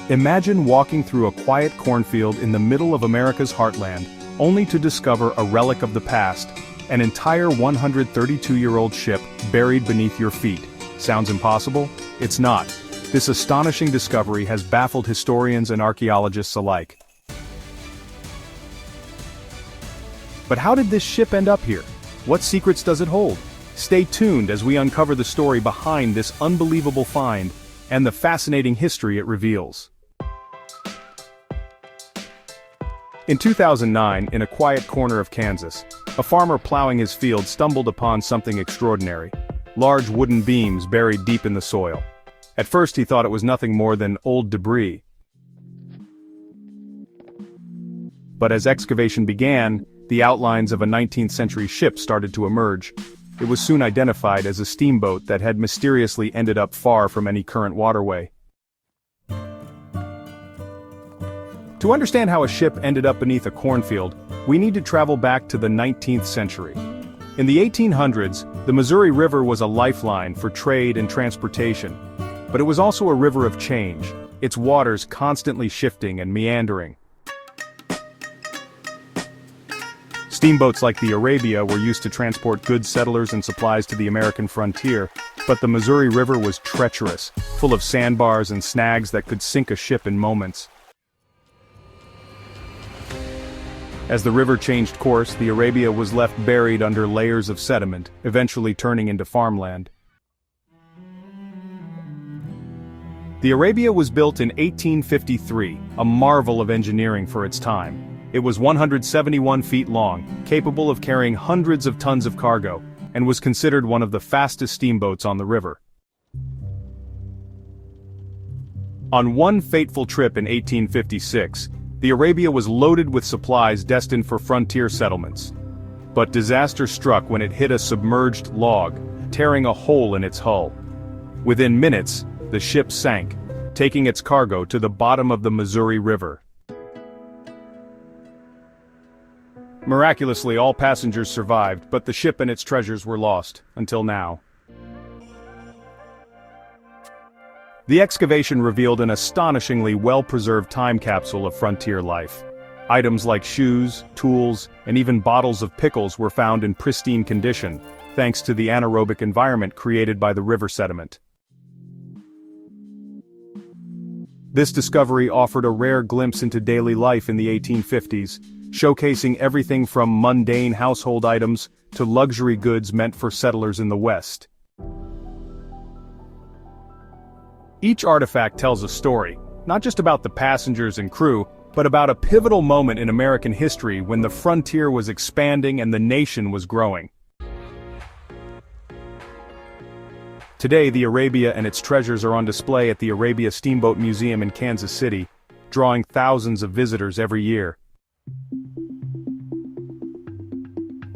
Imagine walking through a quiet cornfield in the middle of America's heartland, only to discover a relic of the past, an entire 132-year-old ship buried beneath your feet. Sounds impossible? It's not. This astonishing discovery has baffled historians and archaeologists alike. But how did this ship end up here? What secrets does it hold? Stay tuned as we uncover the story behind this unbelievable find and the fascinating history it reveals. In 2009, in a quiet corner of Kansas, a farmer plowing his field stumbled upon something extraordinary: large wooden beams buried deep in the soil. At first he thought it was nothing more than old debris. But as excavation began, the outlines of a 19th-century ship started to emerge. It was soon identified as a steamboat that had mysteriously ended up far from any current waterway. To understand how a ship ended up beneath a cornfield, we need to travel back to the 19th century. In the 1800s, the Missouri River was a lifeline for trade and transportation. But it was also a river of change, its waters constantly shifting and meandering. Steamboats like the Arabia were used to transport goods, settlers, and supplies to the American frontier, but the Missouri River was treacherous, full of sandbars and snags that could sink a ship in moments. As the river changed course, the Arabia was left buried under layers of sediment, eventually turning into farmland. The Arabia was built in 1853, a marvel of engineering for its time. It was 171 feet long, capable of carrying hundreds of tons of cargo, and was considered one of the fastest steamboats on the river. On one fateful trip in 1856, the Arabia was loaded with supplies destined for frontier settlements. But disaster struck when it hit a submerged log, tearing a hole in its hull. Within minutes, the ship sank, taking its cargo to the bottom of the Missouri River. Miraculously, all passengers survived, but the ship and its treasures were lost, until now. The excavation revealed an astonishingly well-preserved time capsule of frontier life. Items like shoes, tools, and even bottles of pickles were found in pristine condition, thanks to the anaerobic environment created by the river sediment. This discovery offered a rare glimpse into daily life in the 1850s, showcasing everything from mundane household items to luxury goods meant for settlers in the West. Each artifact tells a story, not just about the passengers and crew, but about a pivotal moment in American history when the frontier was expanding and the nation was growing. Today, the Arabia and its treasures are on display at the Arabia Steamboat Museum in Kansas City, drawing thousands of visitors every year.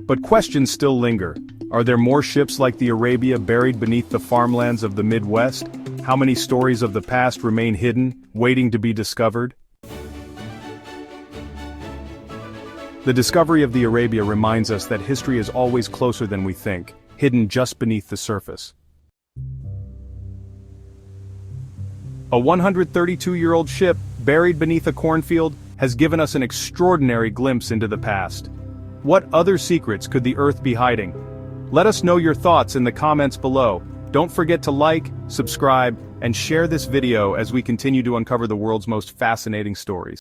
But questions still linger. Are there more ships like the Arabia buried beneath the farmlands of the Midwest? How many stories of the past remain hidden, waiting to be discovered? The discovery of the Arabia reminds us that history is always closer than we think, hidden just beneath the surface. A 132-year-old ship, buried beneath a cornfield, has given us an extraordinary glimpse into the past. What other secrets could the Earth be hiding? Let us know your thoughts in the comments below. Don't forget to like, subscribe, and share this video as we continue to uncover the world's most fascinating stories.